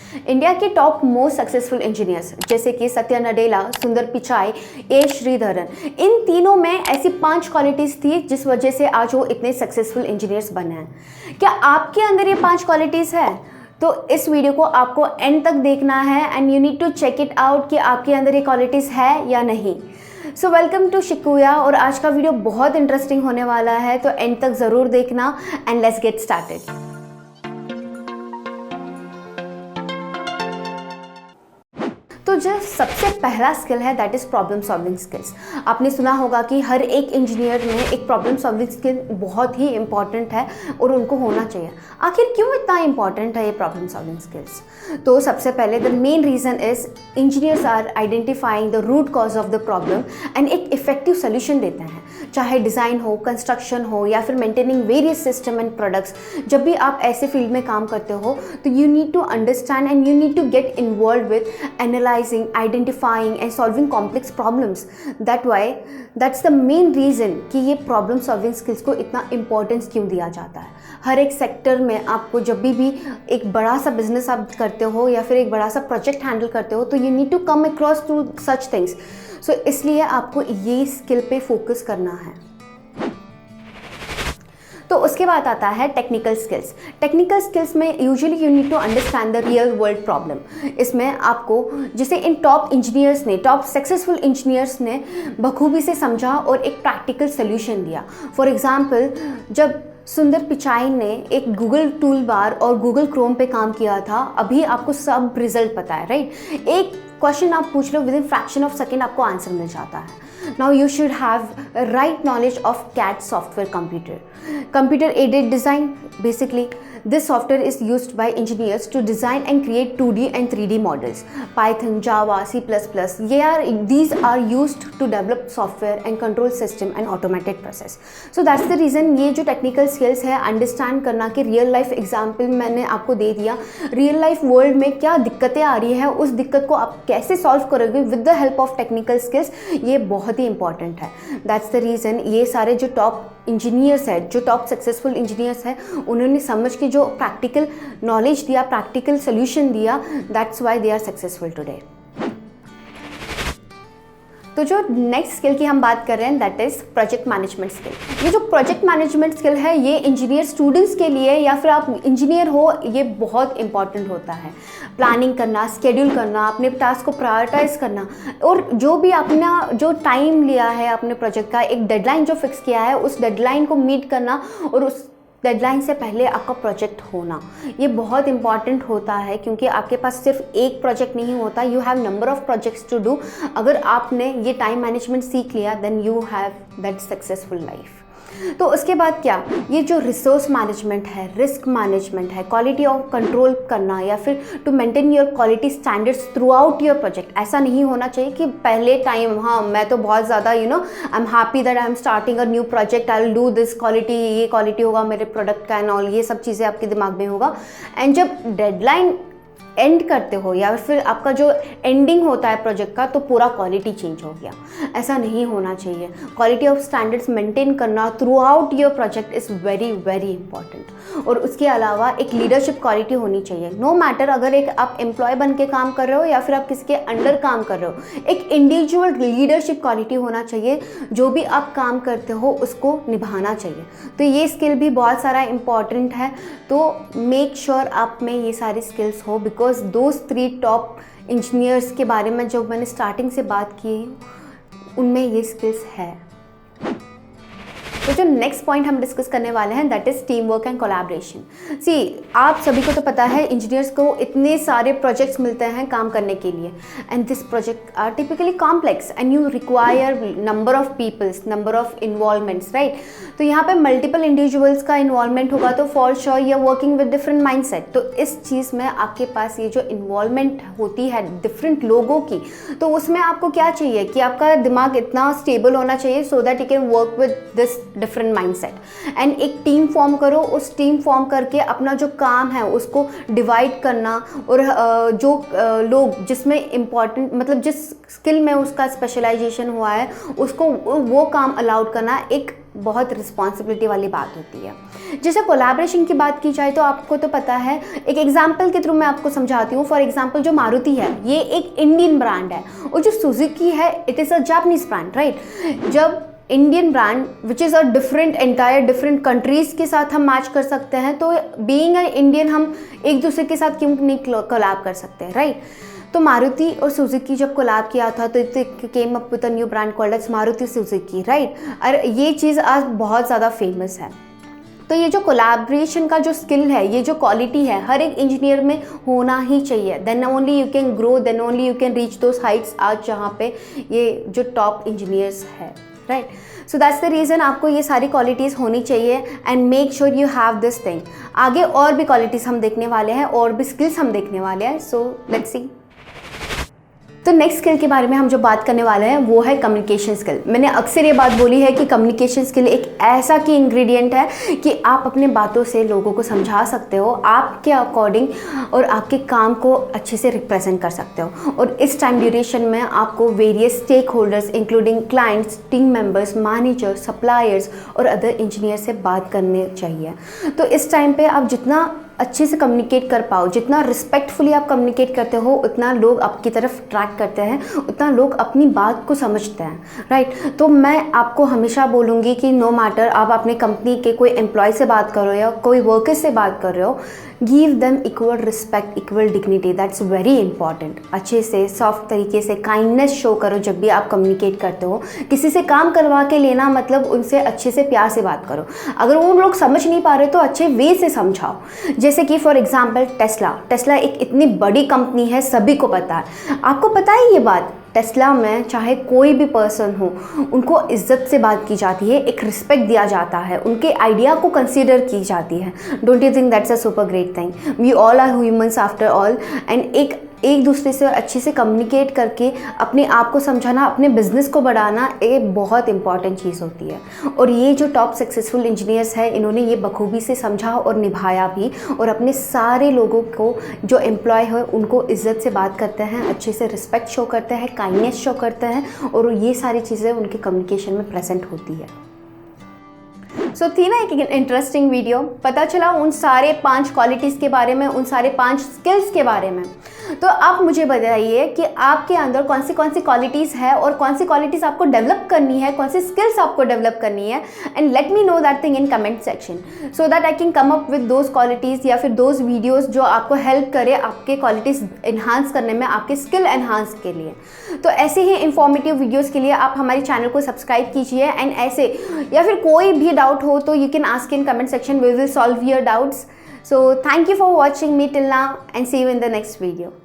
India के top most successful engineers जैसे कि सत्या नडेला, सुंदर पिचाई, ए श्रीधरन, इन तीनों में ऐसी 5 क्वालिटीज़ थी जिस वजह से आज वो इतने सक्सेसफुल इंजीनियर्स बने हैं। क्या आपके अंदर ये 5 क्वालिटीज़ है? तो इस वीडियो को आपको एंड तक देखना है and you need to check it out कि आपके अंदर ये क्वालिटीज़ है या नहीं। सो वेलकम टू शिकुया, और आज का वीडियो बहुत इंटरेस्टिंग होने वाला है, तो एंड तक ज़रूर देखना एंड लेट्स गेट स्टार्टेड। तो जो सबसे पहला स्किल है that is problem solving skills. आपने सुना होगा कि हर एक इंजीनियर में एक प्रॉब्लम सॉल्विंग स्किल बहुत ही इंपॉर्टेंट है और उनको होना चाहिए। आखिर क्यों इतना इंपॉर्टेंट है ये प्रॉब्लम सॉल्विंग स्किल्स? तो सबसे पहले the main reason is engineers are identifying the root cause of the problem and एक इफेक्टिव सोल्यूशन देते हैं, चाहे डिज़ाइन हो, कंस्ट्रक्शन हो या फिर maintaining various system and products. जब भी आप ऐसे फील्ड में काम करते हो तो you need to understand and you need to get involve with analysing, identifying and solving complex problems. That's the main reason कि ये problem solving skills को इतना importance क्यों दिया जाता है। हर एक सेक्टर में आपको जब भी एक बड़ा सा बिजनेस आप करते हो या फिर एक बड़ा सा प्रोजेक्ट हैंडल करते हो तो you need to come across to such things. So इसलिए आपको ये स्किल पे फोकस करना है। तो उसके बाद आता है टेक्निकल स्किल्स। टेक्निकल स्किल्स में usually you need to understand the real world problem. इसमें आपको जैसे इन टॉप इंजीनियर्स ने, टॉप सक्सेसफुल इंजीनियर्स ने बखूबी से समझा और एक प्रैक्टिकल सोल्यूशन दिया। फॉर एग्जांपल, जब सुंदर पिचाई ने एक गूगल टूल बार और गूगल क्रोम पे काम किया था, अभी आपको सब रिजल्ट पता है, राइट? एक क्वेश्चन आप पूछ लो, within fraction of second आपको आंसर मिल जाता है। Now you should have a right knowledge of CAD software, computer aided design. Basically this software is used by engineers to design and create 2D and 3D models. Python, Java, C++, these are used to develop software and control system and automated process. So that's the reason ये जो technical skills है understand करना कि real life example मैंने आपको दे दिया, real life world में क्या दिक्कतें आ रही है, उस दिक्कत को आप कैसे solve करोगे with the help of technical skills, ये बहुत ही इंपॉर्टेंट है। दैट्स द रीज़न ये सारे जो टॉप इंजीनियर्स हैं, जो टॉप सक्सेसफुल इंजीनियर्स हैं, उन्होंने समझ के जो प्रैक्टिकल नॉलेज दिया, प्रैक्टिकल सोल्यूशन दिया, that's why they are successful today. तो जो नेक्स्ट स्किल की हम बात कर रहे हैं that is project management skill. ये जो प्रोजेक्ट मैनेजमेंट स्किल है ये इंजीनियर स्टूडेंट्स के लिए या फिर आप इंजीनियर हो, ये बहुत इंपॉर्टेंट होता है। प्लानिंग करना, स्केड्यूल करना, अपने टास्क को प्रायोरिटाइज करना, और जो भी अपना जो टाइम लिया है अपने प्रोजेक्ट का, एक डेडलाइन जो फिक्स किया है उस डेडलाइन को मीट करना और उस डेडलाइन से पहले आपका प्रोजेक्ट होना, ये बहुत इंपॉर्टेंट होता है क्योंकि आपके पास सिर्फ एक प्रोजेक्ट नहीं होता, you have number of projects to do. अगर आपने ये टाइम मैनेजमेंट सीख लिया then you have that successful life. तो उसके बाद क्या, ये जो रिसोर्स मैनेजमेंट है, रिस्क मैनेजमेंट है, क्वालिटी ऑफ कंट्रोल करना या फिर to maintain your quality standards throughout your project. ऐसा नहीं होना चाहिए कि पहले टाइम, हाँ मैं तो बहुत ज़्यादा I am happy that I am starting a new project, I will do this quality, ये क्वालिटी होगा मेरे प्रोडक्ट का एंड ऑल, ये सब चीज़ें आपके दिमाग में होगा। एंड जब डेडलाइन एंड करते हो या फिर आपका जो एंडिंग होता है प्रोजेक्ट का, तो पूरा क्वालिटी चेंज हो गया। ऐसा नहीं होना चाहिए। क्वालिटी ऑफ स्टैंडर्ड्स मेंटेन करना through out your project is very very important. और उसके अलावा एक लीडरशिप क्वालिटी होनी चाहिए। नो मैटर अगर एक आप एम्प्लॉय बन के काम कर रहे हो या फिर आप किसी के अंडर काम कर रहे हो, एक इंडिविजुअल लीडरशिप क्वालिटी होना चाहिए। जो भी आप काम करते हो उसको निभाना चाहिए। तो ये स्किल भी बहुत सारा इंपॉर्टेंट है। तो मेक श्योर आप में ये सारी स्किल्स हो, बिकॉज दोज 3 टॉप इंजीनियर्स के बारे में जो मैंने स्टार्टिंग से बात की उनमें ये स्किल्स है। तो जो नेक्स्ट पॉइंट हम डिस्कस करने वाले हैं that is team work and collaboration. See, आप सभी को तो पता है इंजीनियर्स को इतने सारे प्रोजेक्ट्स मिलते हैं काम करने के लिए, and this project are typically complex and you require number of peoples, number of involvements, right? तो यहाँ पे मल्टीपल इंडिविजुअल्स का इन्वॉल्वमेंट होगा तो for sure you are working with different mindset. तो इस चीज़ में आपके पास ये जो इन्वॉल्वमेंट होती है डिफरेंट लोगों की, तो उसमें आपको क्या चाहिए कि आपका दिमाग इतना स्टेबल होना चाहिए so that you can work with this different mindset. And एक टीम फॉर्म करो, उस टीम फॉर्म करके अपना जो काम है उसको डिवाइड करना, और जो लोग जिसमें इम्पॉर्टेंट, मतलब जिस स्किल में उसका स्पेशलाइजेशन हुआ है उसको वो काम अलाउड करना। एक बहुत रिस्पॉन्सिबिलिटी वाली बात होती है। जैसे कोलैबोरेशन की बात की जाए तो आपको तो पता है, एक एग्जांपल के थ्रू मैं आपको समझाती हूँ। फॉर एग्जांपल जो मारुति है ये एक इंडियन ब्रांड है, और जो सुजुकी है it is a Japanese brand, right. जब Indian brand which is a different countries के साथ हम मैच कर सकते हैं, तो बीइंग अ इंडियन हम एक दूसरे के साथ क्यों नहीं कोलैब कर सकते हैं, राइट। तो मारुति और सुजुकी जब कोलैब किया था तो it came up with a new brand called as Maruti Suzuki, right. और ये चीज़ आज बहुत ज़्यादा फेमस है। तो ये जो कोलैबोरेशन का जो स्किल है, ये जो क्वालिटी है, हर एक इंजीनियर में होना ही चाहिए। Then only you can grow, then only you can reach those heights आज जहाँ पे ये जो टॉप इंजीनियर्स है, right. So that's the reason आपको ये सारी क्वालिटीज़ होनी चाहिए and make sure you have this thing. आगे और भी क्वालिटीज़ हम देखने वाले हैं, और भी स्किल्स हम देखने वाले हैं। So let's see. तो नेक्स्ट स्किल के बारे में हम जो बात करने वाले हैं वो है कम्युनिकेशन स्किल। मैंने अक्सर ये बात बोली है कि कम्युनिकेशन स्किल एक ऐसा की इंग्रेडिएंट है कि आप अपने बातों से लोगों को समझा सकते हो आपके अकॉर्डिंग, और आपके काम को अच्छे से रिप्रेजेंट कर सकते हो। और इस टाइम ड्यूरेशन में आपको various stakeholders including clients, team members, managers, suppliers और अदर इंजीनियर से बात करनी चाहिए। तो इस टाइम पे आप जितना अच्छे से कम्युनिकेट कर पाओ, जितना रिस्पेक्टफुली आप कम्युनिकेट करते हो, उतना लोग आपकी तरफ ट्रैक करते हैं, उतना लोग अपनी बात को समझते हैं, राइट। तो मैं आपको हमेशा बोलूँगी कि नो मैटर आप अपने कंपनी के कोई एम्प्लॉय से बात कर रहे हो या कोई वर्कर से बात कर रहे हो, give them equal respect, equal dignity, that's very important. अच्छे से सॉफ्ट तरीके से काइंडनेस शो करो जब भी आप कम्युनिकेट करते हो। किसी से काम करवा के लेना मतलब उनसे अच्छे से प्यार से बात करो। अगर वो लोग समझ नहीं पा रहे तो अच्छे वे से समझाओ। जैसे कि फॉर एग्जांपल टेस्ला एक इतनी बड़ी कंपनी है, सभी को पता है। आपको पता है ये बात, टेस्ला में चाहे कोई भी पर्सन हो, उनको इज्जत से बात की जाती है, एक रिस्पेक्ट दिया जाता है, उनके आइडिया को कंसीडर की जाती है। Don't you think that's a super great thing? We all are humans after all, and एक दूसरे से अच्छे से कम्युनिकेट करके अपने आप को समझाना, अपने बिजनेस को बढ़ाना एक बहुत इंपॉर्टेंट चीज़ होती है। और ये जो टॉप सक्सेसफुल इंजीनियर्स हैं, इन्होंने ये बखूबी से समझा और निभाया भी, और अपने सारे लोगों को जो एम्प्लॉय है उनको इज्जत से बात करते हैं, अच्छे से रिस्पेक्ट शो करते हैं, काइंडनेस शो करते हैं, और ये सारी चीज़ें उनके कम्युनिकेशन में प्रेजेंट होती है। सो थी ना एक इंटरेस्टिंग वीडियो, पता चला उन सारे 5 क्वालिटीज़ के बारे में, उन सारे 5 स्किल्स के बारे में। तो आप मुझे बताइए कि आपके अंदर कौन सी क्वालिटीज़ है और कौन सी क्वालिटीज़ आपको डेवलप करनी है, कौन सी स्किल्स आपको डेवलप करनी है, and let me know that thing in comment section so that I can come up with those qualities या फिर दोज वीडियोज़ जो आपको हेल्प करे आपके क्वालिटीज़ इन्हांस करने में, आपके स्किल एनहांस के लिए। तो ऐसे ही इंफॉर्मेटिव वीडियोज़ के लिए आप हमारे चैनल को सब्सक्राइब कीजिए, एंड ऐसे या फिर कोई भी डाउट हो तो you can ask in comment section. We will solve your doubts. So thank you for watching me till now, and see you in the next video.